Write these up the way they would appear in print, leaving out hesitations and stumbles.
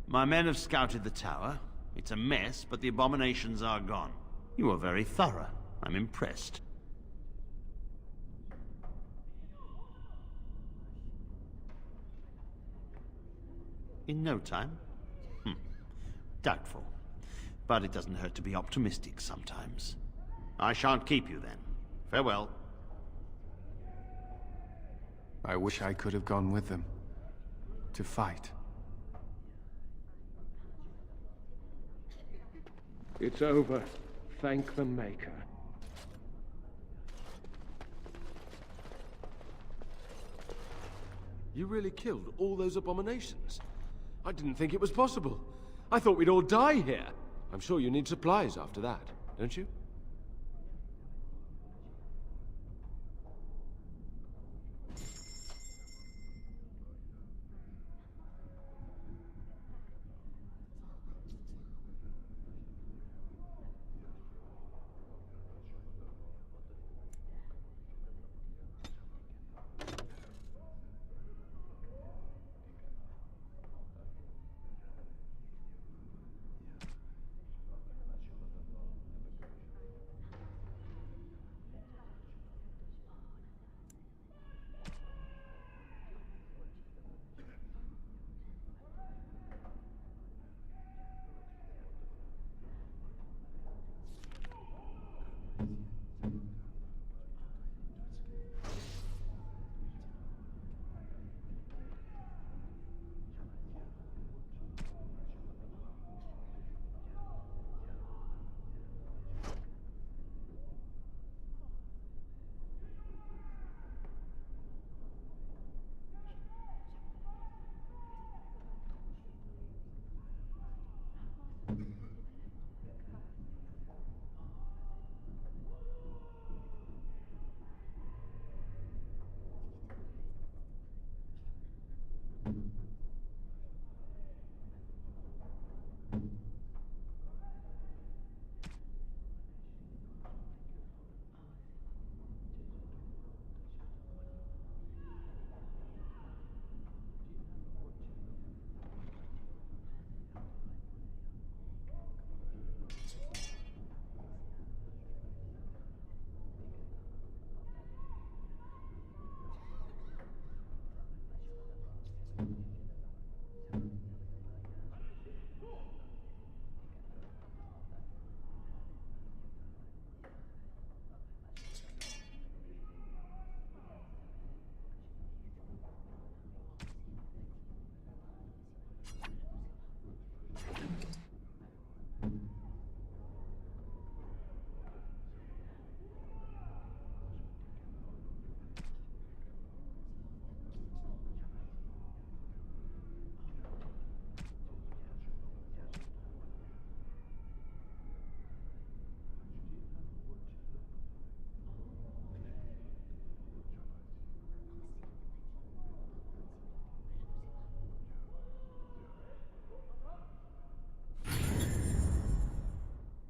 My men have scouted the tower. It's a mess, but the abominations are gone. You are very thorough. I'm impressed. In no time? Doubtful. But it doesn't hurt to be optimistic sometimes. I shan't keep you then. Farewell. I wish I could have gone with them. To fight. It's over. Thank the Maker. You really killed all those abominations? I didn't think it was possible. I thought we'd all die here. I'm sure you need supplies after that, don't you?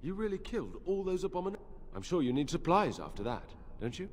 You really killed all those abominations? I'm sure you need supplies after that, don't you?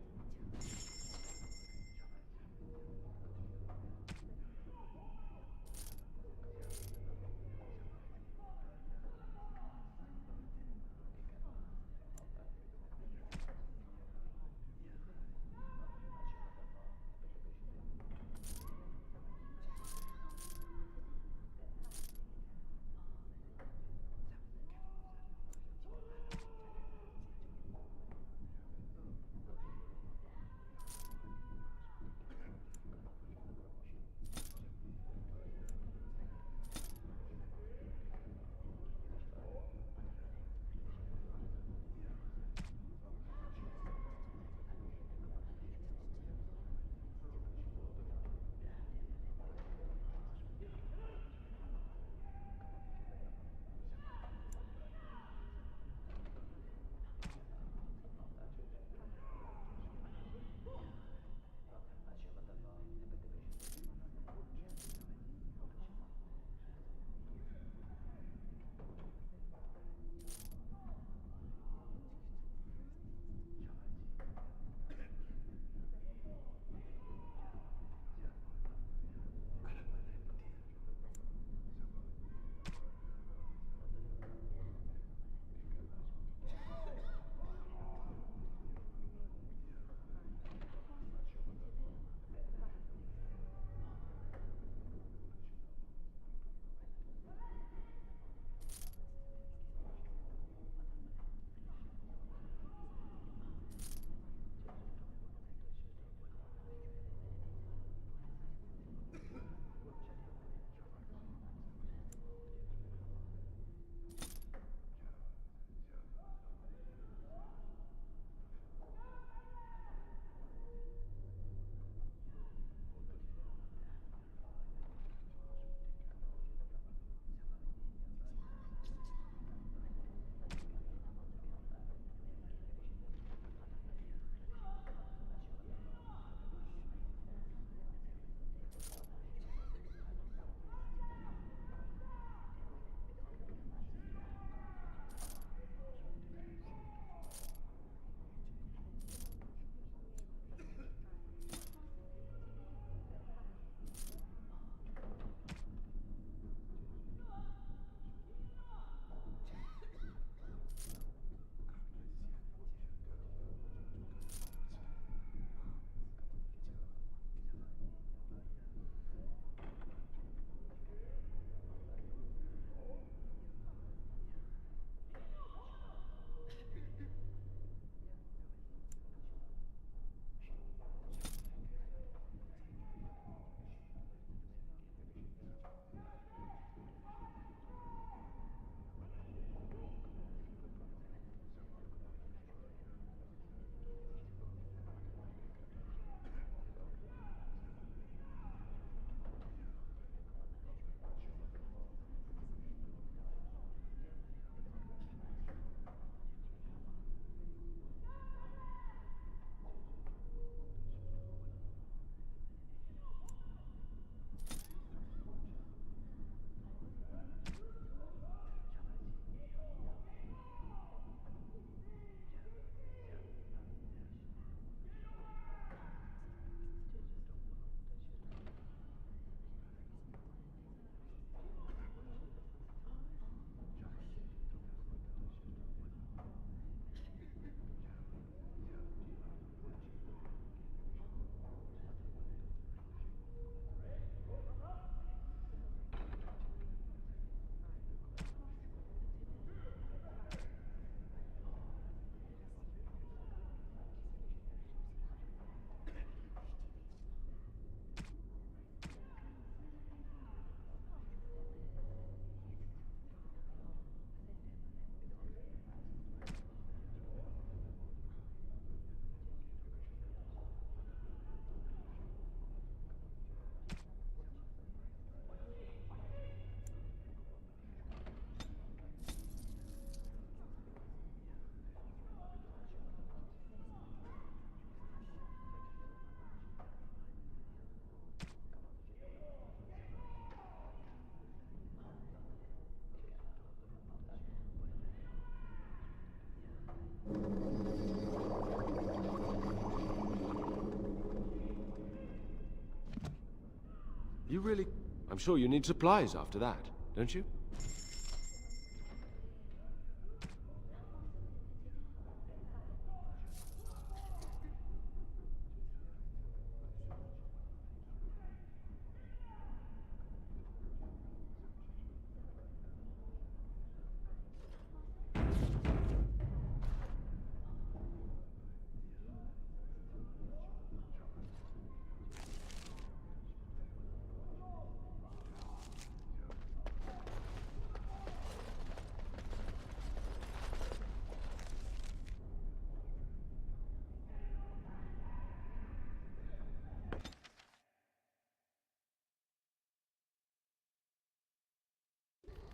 You really... I'm sure you need supplies after that, don't you?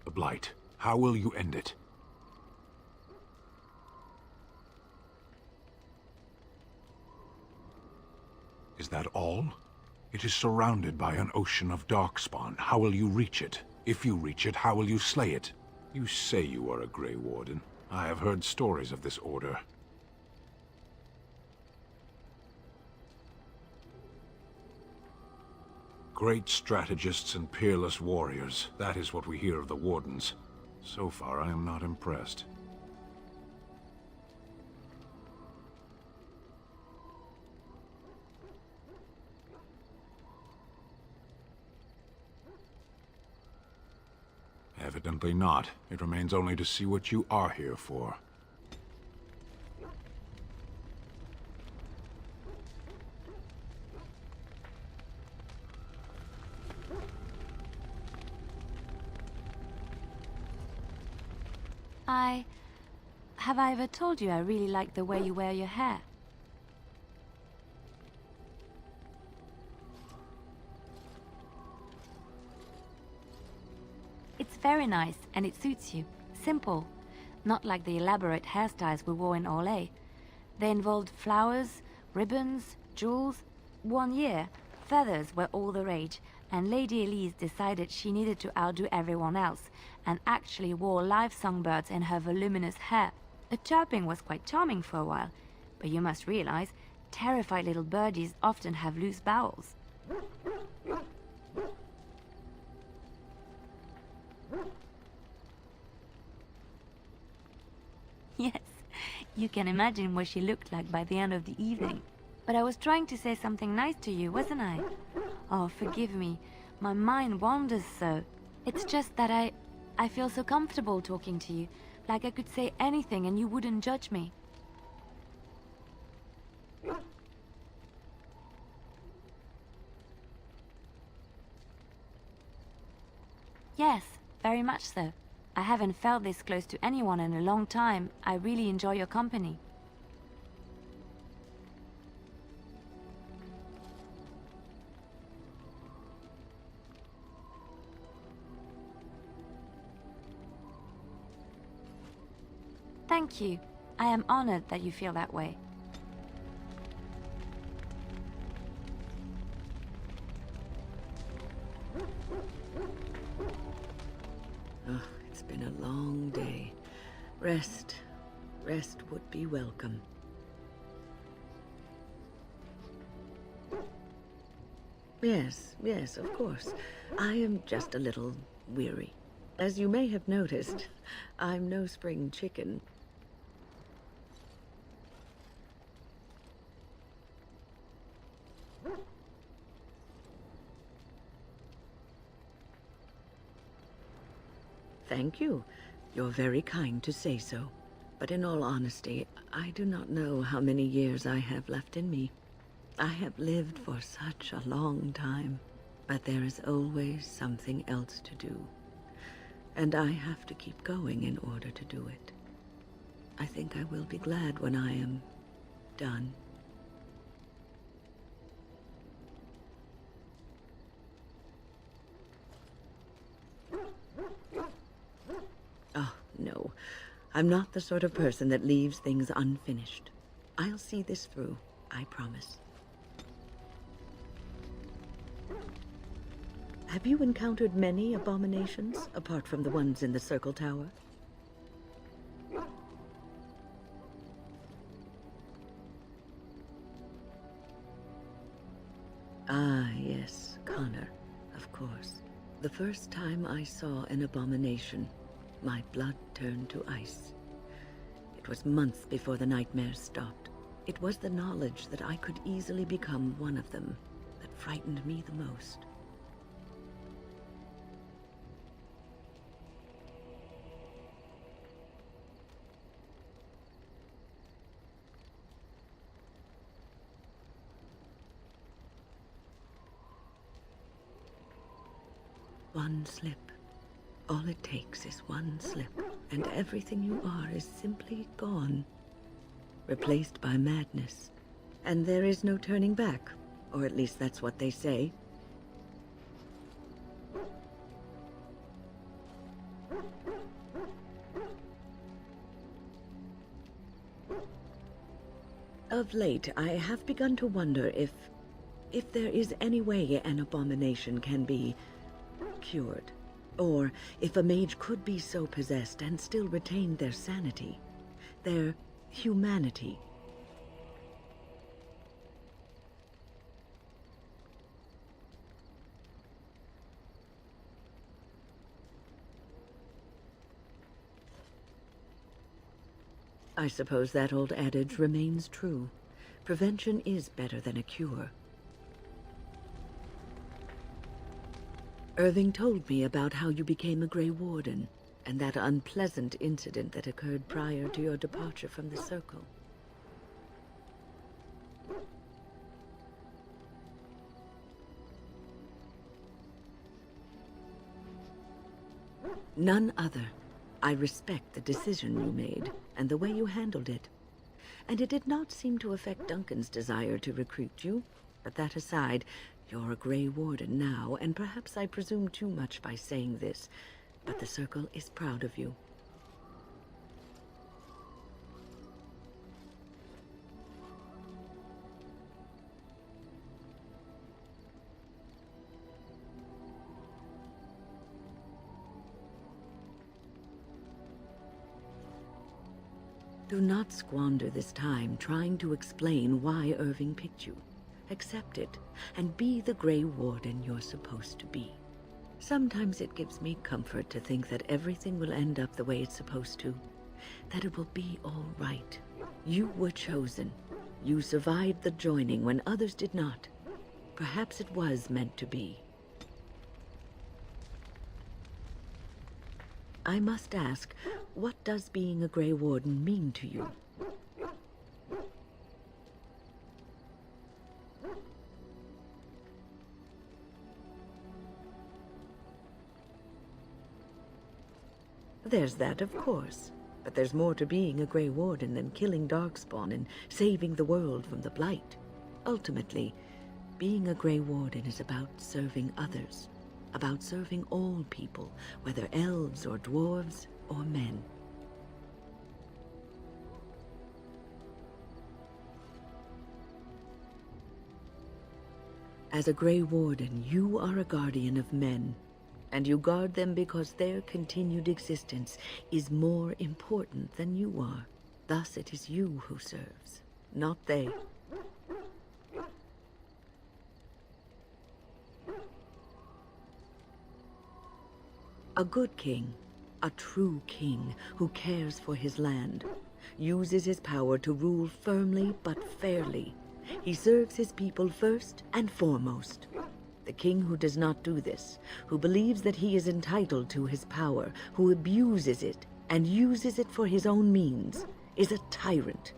The Blight. How will you end it? Is that all? It is surrounded by an ocean of darkspawn. How will you reach it? If you reach it, how will you slay it? You say you are a Grey Warden. I have heard stories of this order. Great strategists and peerless warriors. That is what we hear of the Wardens. So far, I am not impressed. Evidently not. It remains only to see what you are here for. Have I ever told you I really like the way you wear your hair? It's very nice, and it suits you. Simple. Not like the elaborate hairstyles we wore in Orlais. They involved flowers, ribbons, jewels. One year, feathers were all the rage, and Lady Elise decided she needed to outdo everyone else, and actually wore live songbirds in her voluminous hair. The chirping was quite charming for a while, but you must realize, terrified little birdies often have loose bowels. Yes, you can imagine what she looked like by the end of the evening. But I was trying to say something nice to you, wasn't I? Oh, forgive me. My mind wanders so. It's just that I feel so comfortable talking to you. Like I could say anything and you wouldn't judge me. Yes, very much so. I haven't felt this close to anyone in a long time. I really enjoy your company. Thank you. I am honored that you feel that way. Oh, it's been a long day. Rest would be welcome. Yes, of course. I am just a little weary. As you may have noticed, I'm no spring chicken. Thank you. You're very kind to say so. But in all honesty, I do not know how many years I have left in me. I have lived for such a long time, but there is always something else to do. And I have to keep going in order to do it. I think I will be glad when I am done. Oh, no. I'm not the sort of person that leaves things unfinished. I'll see this through, I promise. Have you encountered many abominations, apart from the ones in the Circle Tower? Ah, yes, Connor. of course. The first time I saw an abomination, my blood turned to ice. It was months before the nightmares stopped. It was the knowledge that I could easily become one of them that frightened me the most. One slip. All it takes is one slip, and everything you are is simply gone. Replaced by madness. And there is no turning back, or at least that's what they say. Of late, I have begun to wonder if there is any way an abomination can be cured, or if a mage could be so possessed and still retain their sanity, their humanity. I suppose that old adage remains true. Prevention is better than a cure. Irving told me about how you became a Grey Warden, and that unpleasant incident that occurred prior to your departure from the Circle. None other. I respect the decision you made, and the way you handled it. And it did not seem to affect Duncan's desire to recruit you. But that aside, you're a Grey Warden now, and perhaps I presume too much by saying this, but the Circle is proud of you. Do not squander this time trying to explain why Irving picked you. Accept it, and be the Grey Warden you're supposed to be. Sometimes it gives me comfort to think that everything will end up the way it's supposed to. That it will be all right. You were chosen. You survived the joining when others did not. Perhaps it was meant to be. I must ask, what does being a Grey Warden mean to you? There's that, of course. But there's more to being a Grey Warden than killing Darkspawn and saving the world from the Blight. Ultimately, being a Grey Warden is about serving others. About serving all people, whether elves or dwarves or men. As a Grey Warden, you are a guardian of men. And you guard them because their continued existence is more important than you are. Thus it is you who serves, not they. A good king, a true king who cares for his land, uses his power to rule firmly but fairly. He serves his people first and foremost. The king who does not do this, who believes that he is entitled to his power, who abuses it and uses it for his own means, is a tyrant.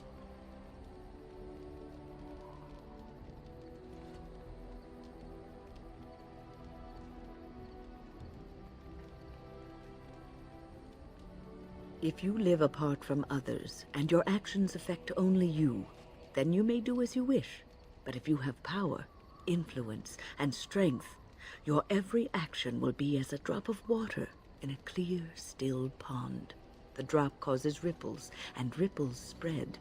If you live apart from others, and your actions affect only you, then you may do as you wish. But if you have power, influence, and strength, your every action will be as a drop of water in a clear, still pond. The drop causes ripples, and ripples spread.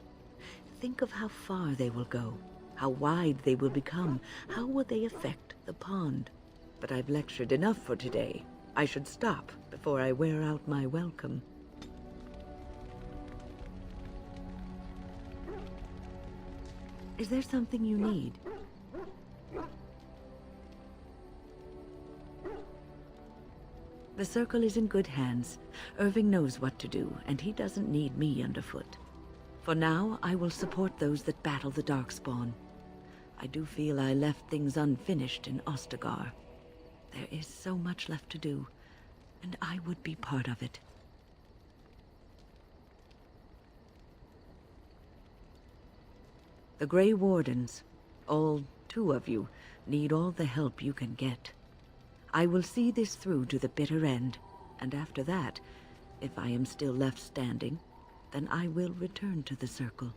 Think of how far they will go, how wide they will become, how will they affect the pond. But I've lectured enough for today. I should stop before I wear out my welcome. Is there something you need? The Circle is in good hands. Irving knows what to do, and he doesn't need me underfoot. For now, I will support those that battle the Darkspawn. I do feel I left things unfinished in Ostagar. There is so much left to do, and I would be part of it. The Grey Wardens, all 2 of you, need all the help you can get. I will see this through to the bitter end, and after that, if I am still left standing, then I will return to the Circle.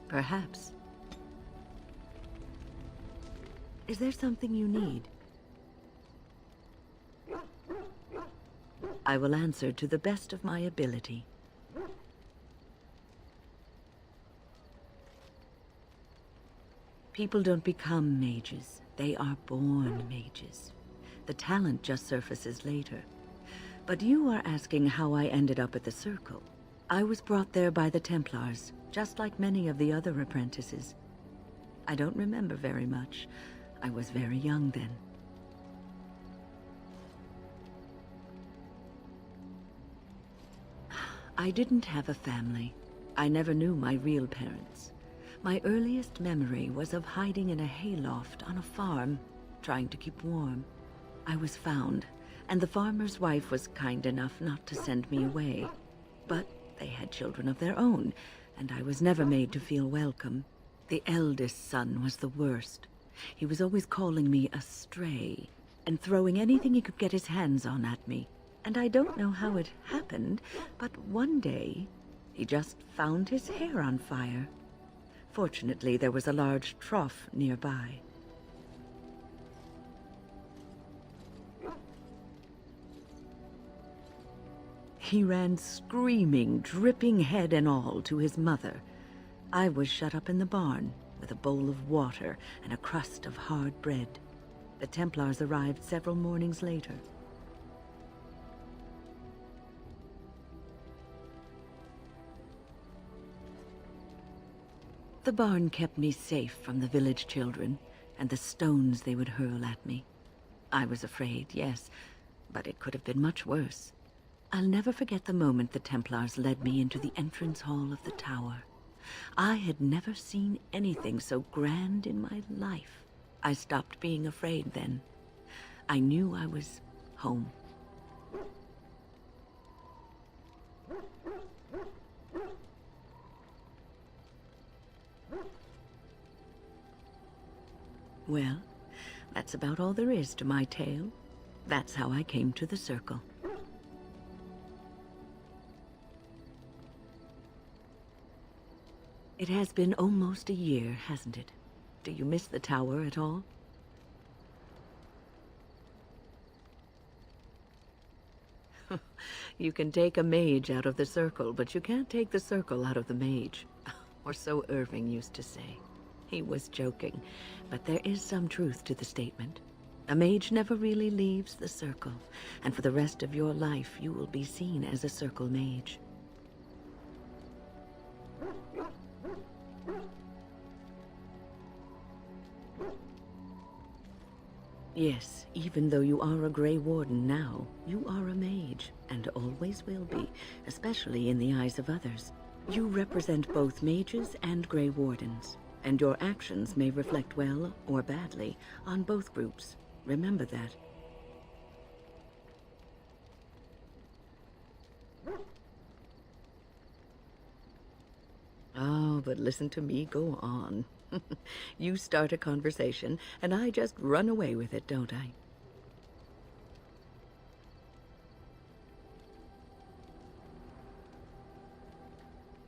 Perhaps. Is there something you need? I will answer to the best of my ability. People don't become mages. They are born mages. The talent just surfaces later. But you are asking how I ended up at the Circle. I was brought there by the Templars, just like many of the other apprentices. I don't remember very much. I was very young then. I didn't have a family. I never knew my real parents. My earliest memory was of hiding in a hayloft on a farm, trying to keep warm. I was found, and the farmer's wife was kind enough not to send me away. But they had children of their own, and I was never made to feel welcome. The eldest son was the worst. He was always calling me a stray, and throwing anything he could get his hands on at me. And I don't know how it happened, but one day, he just found his hair on fire. Fortunately, there was a large trough nearby. He ran screaming, dripping head and all, to his mother. I was shut up in the barn, with a bowl of water and a crust of hard bread. The Templars arrived several mornings later. The barn kept me safe from the village children and the stones they would hurl at me. I was afraid, yes, but it could have been much worse. I'll never forget the moment the Templars led me into the entrance hall of the tower. I had never seen anything so grand in my life. I stopped being afraid then. I knew I was home. Well, that's about all there is to my tale. That's how I came to the Circle. It has been almost a year, hasn't it? Do you miss the tower at all? You can take a mage out of the Circle, but you can't take the Circle out of the mage. Or so Irving used to say. He was joking, but there is some truth to the statement. A mage never really leaves the Circle, and for the rest of your life you will be seen as a Circle mage. Yes, even though you are a Grey Warden now, you are a mage, and always will be, especially in the eyes of others. You represent both mages and Grey Wardens, and your actions may reflect well or badly on both groups. Remember that. Oh, but listen to me go on. You start a conversation, and I just run away with it, don't I?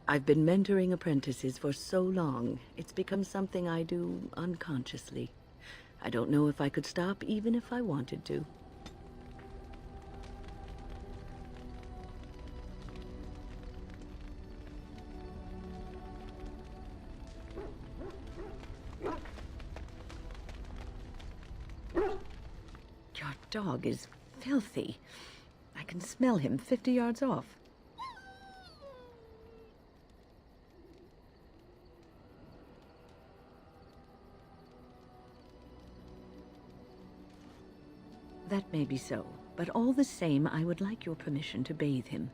I've been mentoring apprentices for so long, it's become something I do unconsciously. I don't know if I could stop even if I wanted to. Your dog is filthy. I can smell him 50 yards off. Maybe so, but all the same, I would like your permission to bathe him.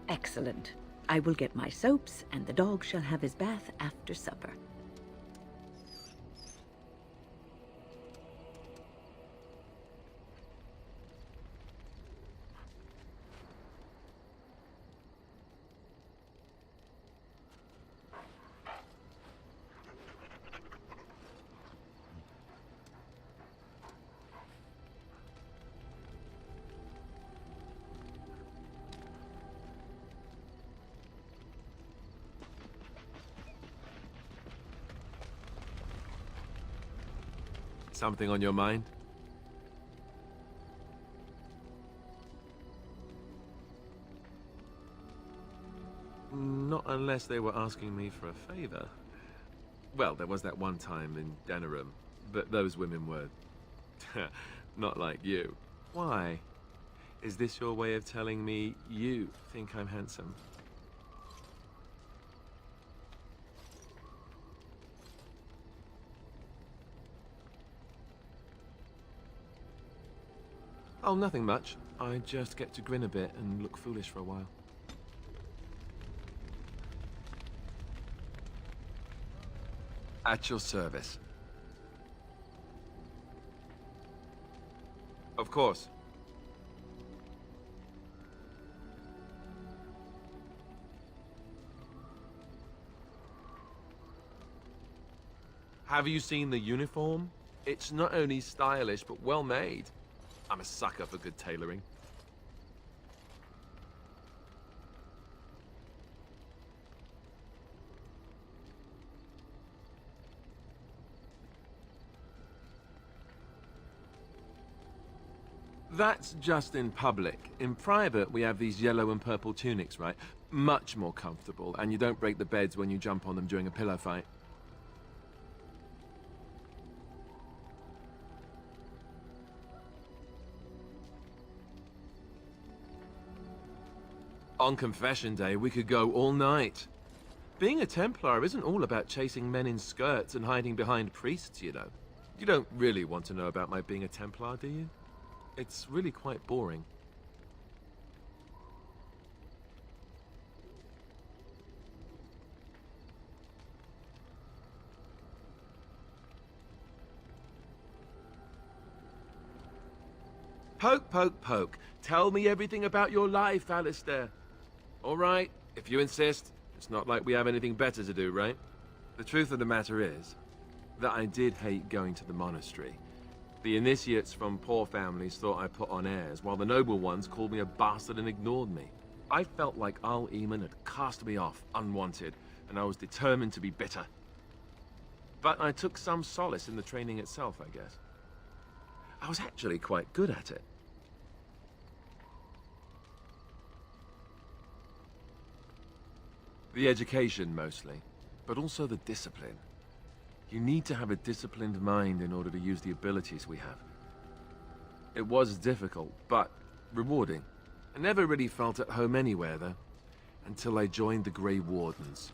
Excellent. I will get my soaps, and the dog shall have his bath after supper. Something on your mind? Not unless they were asking me for a favor. Well, there was that one time in Denerim, but those women were not like you. Why? Is this your way of telling me you think I'm handsome? Oh, nothing much. I just get to grin a bit and look foolish for a while. At your service. Of course. Have you seen the uniform? It's not only stylish, but well made. I'm a sucker for good tailoring. That's just in public. In private, we have these yellow and purple tunics, right? Much more comfortable, and you don't break the beds when you jump on them during a pillow fight. On confession day, we could go all night. Being a Templar isn't all about chasing men in skirts and hiding behind priests, you know. You don't really want to know about my being a Templar, do you? It's really quite boring. Poke, poke, poke. Tell me everything about your life, Alistair. All right, if you insist. It's not like we have anything better to do, right? The truth of the matter is that I did hate going to the monastery. The initiates from poor families thought I put on airs, while the noble ones called me a bastard and ignored me. I felt like Al Eamon had cast me off, unwanted, and I was determined to be bitter. But I took some solace in the training itself, I guess. I was actually quite good at it. The education, mostly, but also the discipline. You need to have a disciplined mind in order to use the abilities we have. It was difficult, but rewarding. I never really felt at home anywhere, though, until I joined the Grey Wardens.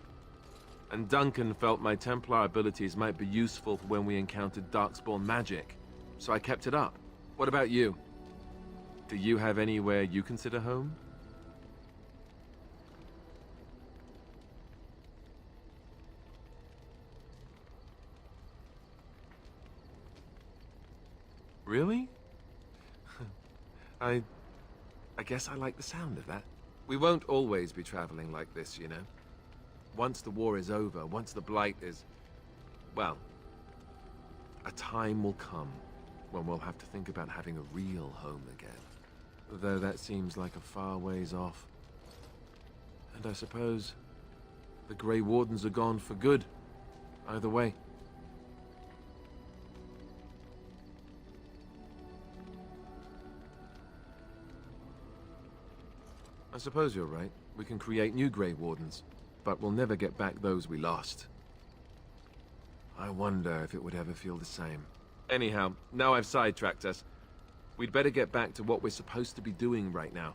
And Duncan felt my Templar abilities might be useful for when we encountered Darkspawn magic, so I kept it up. What about you? Do you have anywhere you consider home? Really? I guess I like the sound of that. We won't always be traveling like this, you know. Once the war is over, once the Blight is... well, a time will come when we'll have to think about having a real home again. Though that seems like a far ways off. And I suppose the Grey Wardens are gone for good, either way. I suppose you're right. We can create new Grey Wardens, but we'll never get back those we lost. I wonder if it would ever feel the same. Anyhow, now I've sidetracked us. We'd better get back to what we're supposed to be doing right now.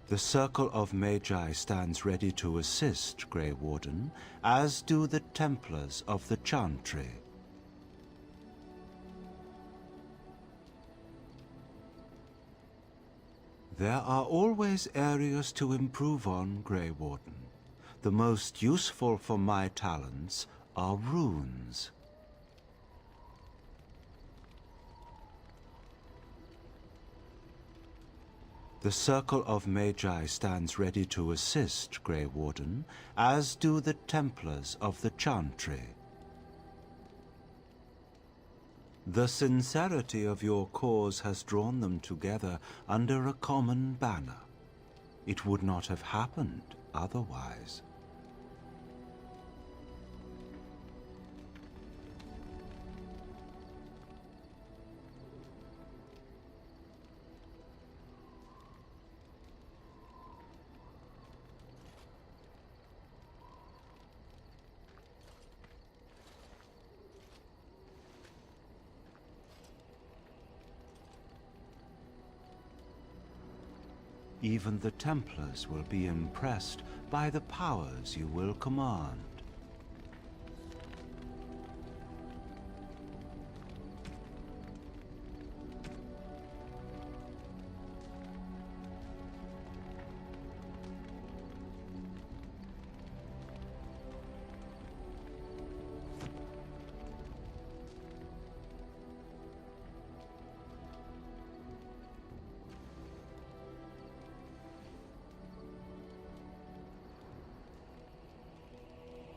The Circle of Magi stands ready to assist, Grey Warden, as do the Templars of the Chantry. There are always areas to improve on, Grey Warden. The most useful for my talents are runes. The Circle of Magi stands ready to assist, Grey Warden, as do the Templars of the Chantry. The sincerity of your cause has drawn them together under a common banner. It would not have happened otherwise. Even the Templars will be impressed by the powers you will command.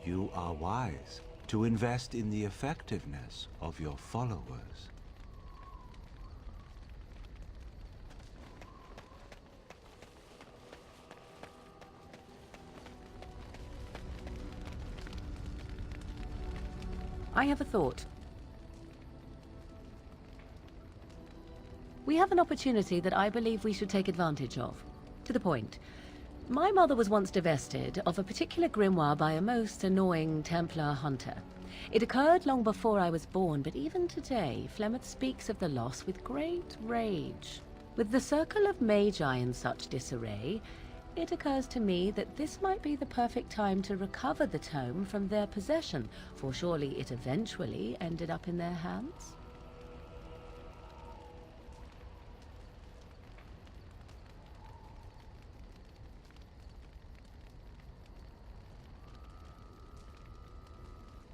You are wise to invest in the effectiveness of your followers. I have a thought. We have an opportunity that I believe we should take advantage of. To the point. My mother was once divested of a particular grimoire by a most annoying Templar hunter. It occurred long before I was born, but even today, Flemeth speaks of the loss with great rage. With the Circle of Magi in such disarray, it occurs to me that this might be the perfect time to recover the tome from their possession, for surely it eventually ended up in their hands.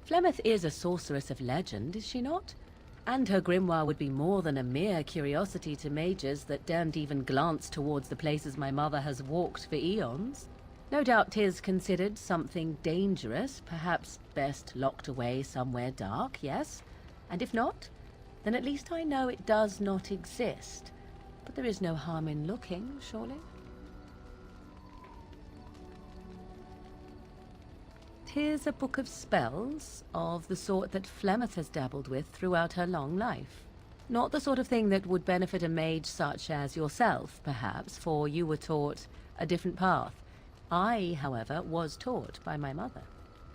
Flemeth is a sorceress of legend, is she not? And her grimoire would be more than a mere curiosity to mages that daren't even glance towards the places my mother has walked for eons. No doubt 'tis considered something dangerous, perhaps best locked away somewhere dark, yes? And if not, then at least I know it does not exist. But there is no harm in looking, surely? 'Tis a book of spells, of the sort that Flemeth has dabbled with throughout her long life. Not the sort of thing that would benefit a mage such as yourself, perhaps, for you were taught a different path. I, however, was taught by my mother.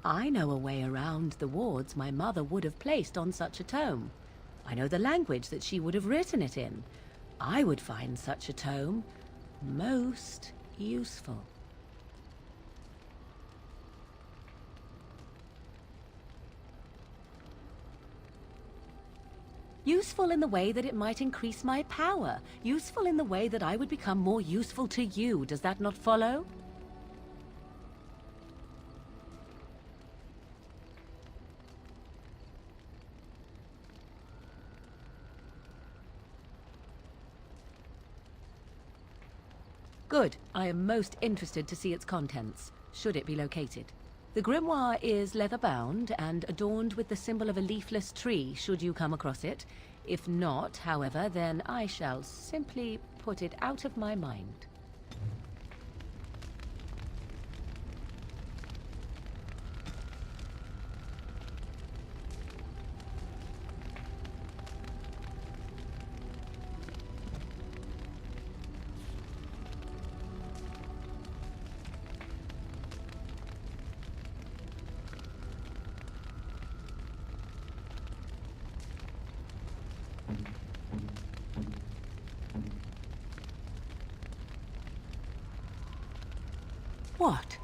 I know a way around the wards my mother would have placed on such a tome. I know the language that she would have written it in. I would find such a tome most useful. Useful in the way that it might increase my power. Useful in the way that I would become more useful to you. Does that not follow? Good. I am most interested to see its contents, should it be located. The grimoire is leather-bound and adorned with the symbol of a leafless tree, should you come across it. If not, however, then I shall simply put it out of my mind. What?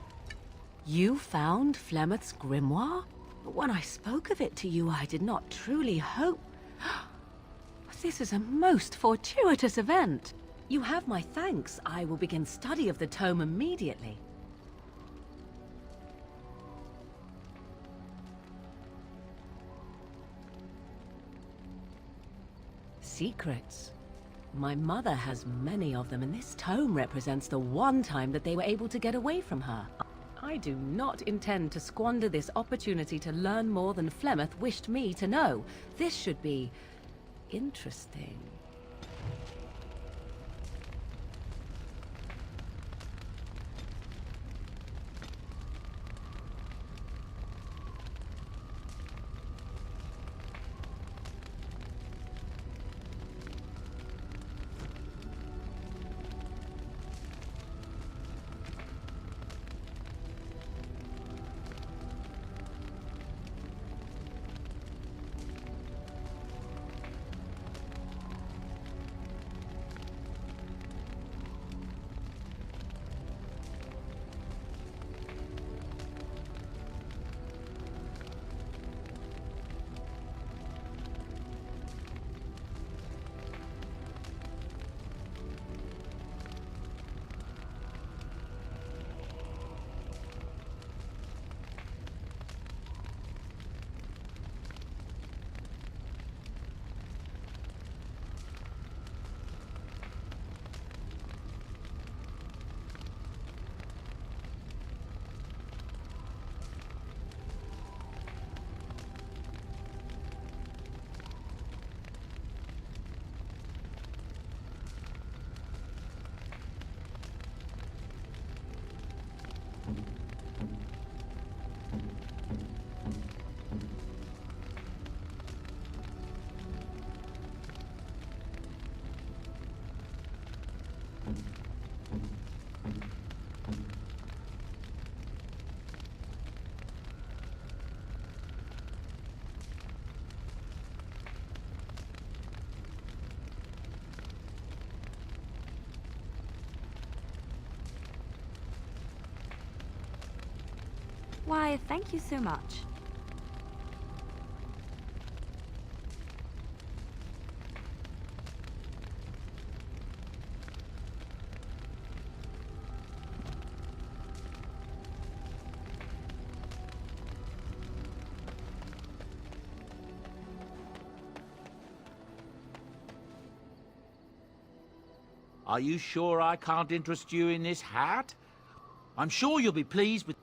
You found Flemeth's grimoire? But when I spoke of it to you, I did not truly hope... This is a most fortuitous event. You have my thanks. I will begin study of the tome immediately. Secrets. My mother has many of them, and this tome represents the one time that they were able to get away from her. I do not intend to squander this opportunity to learn more than Flemeth wished me to know. This should be... interesting. Why, thank you so much. Are you sure I can't interest you in this hat? I'm sure you'll be pleased with